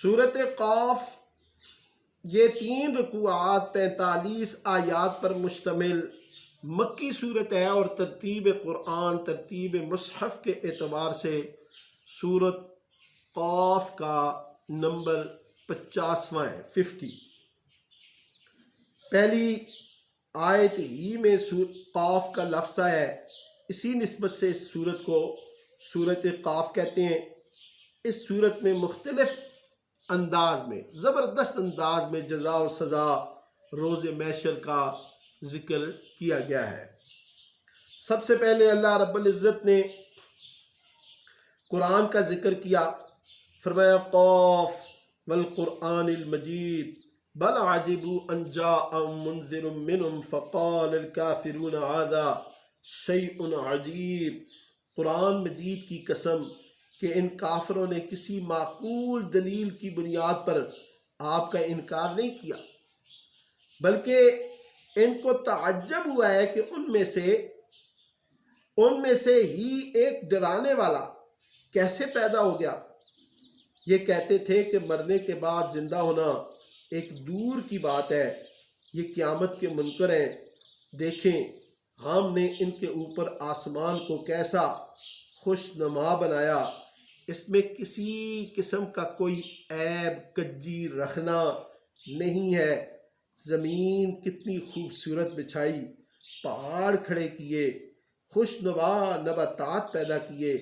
سورت قاف یہ 3 رکوعات 45 آیات پر مشتمل مکی صورت ہے، اور ترتیب قرآن ترتیب مصحف کے اعتبار سے سورت قاف کا نمبر 50واں ہے، 50۔ پہلی آیت ہی میں قاف کا لفظ ہے، اسی نسبت سے اس سورت کو سورت قاف کہتے ہیں۔ اس سورت میں مختلف انداز میں، زبردست انداز میں جزا و سزا روز محشر کا ذکر کیا گیا ہے۔ سب سے پہلے اللہ رب العزت نے قرآن کا ذکر کیا، فرمایا قاف والقرآن المجید بل عجبوا ان جاءهم منذر منهم فقال الكافرون هذا شیء عجیب۔ قرآن مجید کی قسم کہ ان کافروں نے کسی معقول دلیل کی بنیاد پر آپ کا انکار نہیں کیا، بلکہ ان کو تعجب ہوا ہے کہ ان میں سے ہی ایک ڈرانے والا کیسے پیدا ہو گیا۔ یہ کہتے تھے کہ مرنے کے بعد زندہ ہونا ایک دور کی بات ہے، یہ قیامت کے منکر ہیں۔ دیکھیں ہم نے ان کے اوپر آسمان کو کیسا خوش نما بنایا، اس میں کسی قسم کا کوئی عیب کجی رکھنا نہیں ہے۔ زمین کتنی خوبصورت بچھائی، پہاڑ کھڑے کیے، خوشنما نباتات پیدا کیے،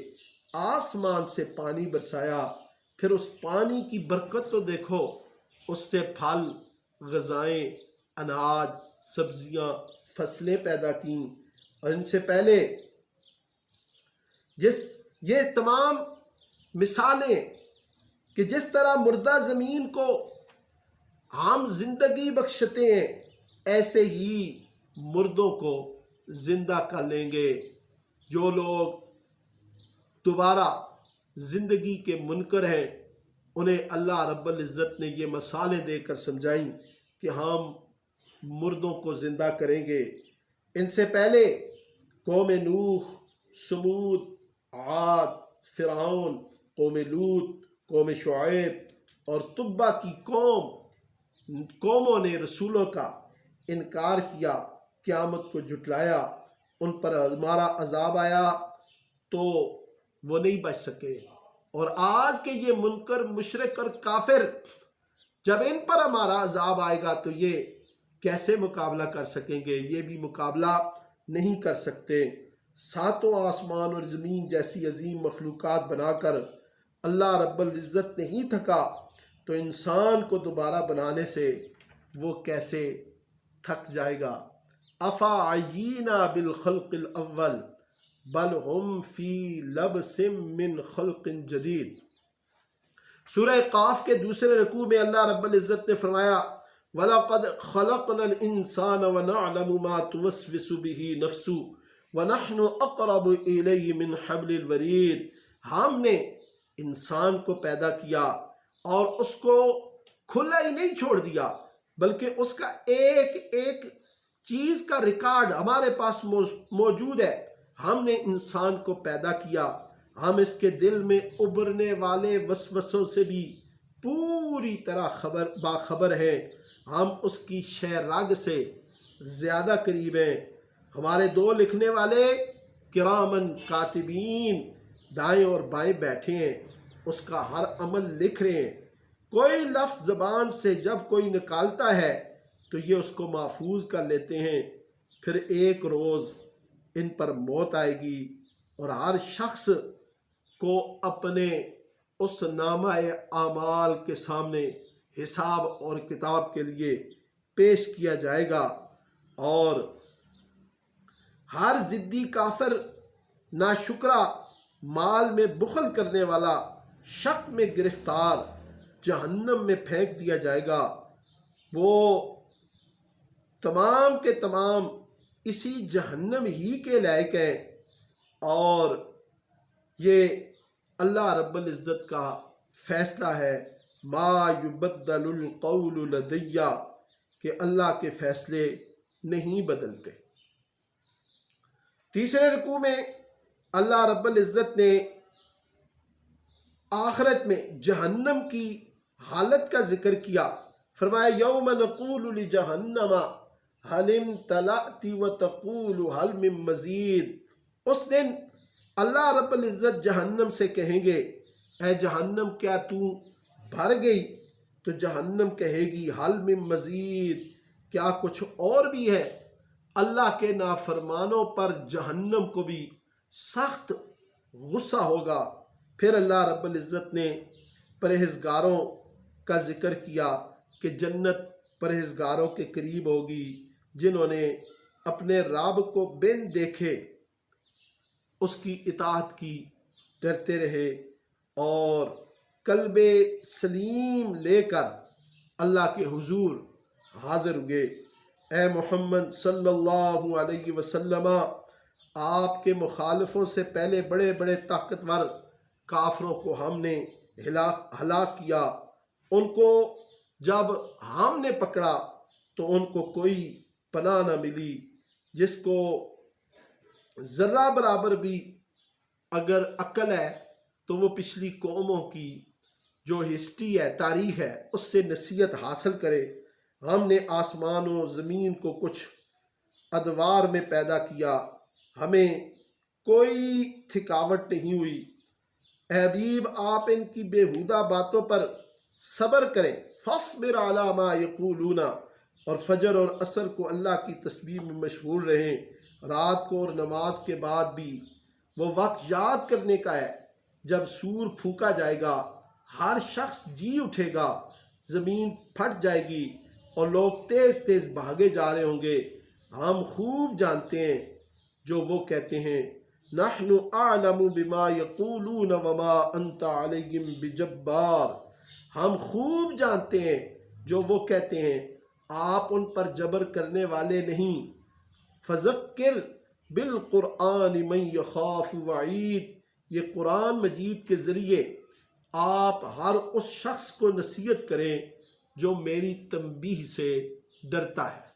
آسمان سے پانی برسایا، پھر اس پانی کی برکت تو دیکھو، اس سے پھل، غذائیں، اناج، سبزیاں، فصلیں پیدا کیں۔ اور ان سے پہلے یہ تمام مثالیں کہ جس طرح مردہ زمین کو ہم زندگی بخشتے ہیں، ایسے ہی مردوں کو زندہ کر لیں گے۔ جو لوگ دوبارہ زندگی کے منکر ہیں، انہیں اللہ رب العزت نے یہ مثالیں دے کر سمجھائیں کہ ہم مردوں کو زندہ کریں گے۔ ان سے پہلے قوم نوح، سمود، عاد، فرعون، قوم لوط، قوم شعیب اور تبع کی قوموں نے رسولوں کا انکار کیا، قیامت کو جھٹلایا، ان پر ہمارا عذاب آیا تو وہ نہیں بچ سکے۔ اور آج کے یہ منکر، مشرک اور کافر، جب ان پر ہمارا عذاب آئے گا تو یہ کیسے مقابلہ کر سکیں گے؟ یہ بھی مقابلہ نہیں کر سکتے۔ 7 آسمان اور زمین جیسی عظیم مخلوقات بنا کر اللہ رب العزت نہیں تھکا تو انسان کو دوبارہ بنانے سے وہ کیسے تھک جائے گا۔ افا عینا بالخلق الاول بل ہم فی لبس من خلق جدید۔ سورہ قاف کے دوسرے رکوع میں اللہ رب العزت نے فرمایا وَلَقَدْ خَلَقْنَا الْإِنسَانَ وَنَعْلَمُ مَا تُوَسْوِسُ بِهِ نَفْسُهُ وَنَحْنُ أَقْرَبُ إِلَيْهِ مِنْ حَبْلِ الْوَرِيدِ۔ ہم نے انسان کو پیدا کیا اور اس کو کھلا ہی نہیں چھوڑ دیا، بلکہ اس کا ایک ایک چیز کا ریکارڈ ہمارے پاس موجود ہے۔ ہم نے انسان کو پیدا کیا، ہم اس کے دل میں ابھرنے والے وسوسوں سے بھی پوری طرح باخبر ہیں۔ ہم اس کی شہ رگ سے زیادہ قریب ہیں۔ ہمارے 2 لکھنے والے کرامن کاتبین دائیں اور بائیں بیٹھے ہیں، اس کا ہر عمل لکھ رہے ہیں۔ کوئی لفظ زبان سے جب کوئی نکالتا ہے تو یہ اس کو محفوظ کر لیتے ہیں۔ پھر ایک روز ان پر موت آئے گی اور ہر شخص کو اپنے اس نامہ اعمال کے سامنے حساب اور کتاب کے لیے پیش کیا جائے گا، اور ہر ضدی کافر، ناشکرا، مال میں بخل کرنے والا، شک میں گرفتار جہنم میں پھینک دیا جائے گا۔ وہ تمام کے تمام اسی جہنم ہی کے لائق ہیں، اور یہ اللہ رب العزت کا فیصلہ ہے۔ ما یبدل القول لدی، کہ اللہ کے فیصلے نہیں بدلتے۔ تیسرے رکوع میں اللہ رب العزت نے آخرت میں جہنم کی حالت کا ذکر کیا، فرمایا یوم نقول لجہنم حل امتلأت وتقول حل من مزید۔ اس دن اللہ رب العزت جہنم سے کہیں گے اے جہنم کیا تو بھر گئی؟ تو جہنم کہے گی حل من مزید، کیا کچھ اور بھی ہے؟ اللہ کے نافرمانوں پر جہنم کو بھی سخت غصہ ہوگا۔ پھر اللہ رب العزت نے پرہیزگاروں کا ذکر کیا کہ جنت پرہیزگاروں کے قریب ہوگی جنہوں نے اپنے رب کو بن دیکھے اس کی اطاعت کی، ڈرتے رہے اور قلب سلیم لے کر اللہ کے حضور حاضر ہوئے۔ اے محمد صلی اللہ علیہ وسلم، آپ کے مخالفوں سے پہلے بڑے بڑے طاقتور کافروں کو ہم نے ہلاک کیا۔ ان کو جب ہم نے پکڑا تو ان کو کوئی پناہ نہ ملی۔ جس کو ذرہ برابر بھی اگر عقل ہے تو وہ پچھلی قوموں کی جو ہسٹری ہے، تاریخ ہے، اس سے نصیحت حاصل کرے۔ ہم نے آسمان و زمین کو کچھ ادوار میں پیدا کیا، ہمیں کوئی تھکاوٹ نہیں ہوئی۔ اے حبیب، آپ ان کی بیہودہ باتوں پر صبر کریں۔ فاصبر علی ما یقولون، اور فجر اور عصر کو اللہ کی تسبیح میں مشغول رہیں۔ رات کو اور نماز کے بعد بھی وہ وقت یاد کرنے کا ہے جب سور پھونکا جائے گا، ہر شخص جی اٹھے گا، زمین پھٹ جائے گی اور لوگ تیز تیز بھاگے جا رہے ہوں گے۔ ہم خوب جانتے ہیں جو وہ کہتے ہیں، نحن اعلم بما یقولون وما انت علیہم بجبار۔ ہم خوب جانتے ہیں جو وہ کہتے ہیں، آپ ان پر جبر کرنے والے نہیں۔ فذکر بالقرآن من یخاف وعید، یہ قرآن مجید کے ذریعے آپ ہر اس شخص کو نصیحت کریں جو میری تنبیہ سے ڈرتا ہے۔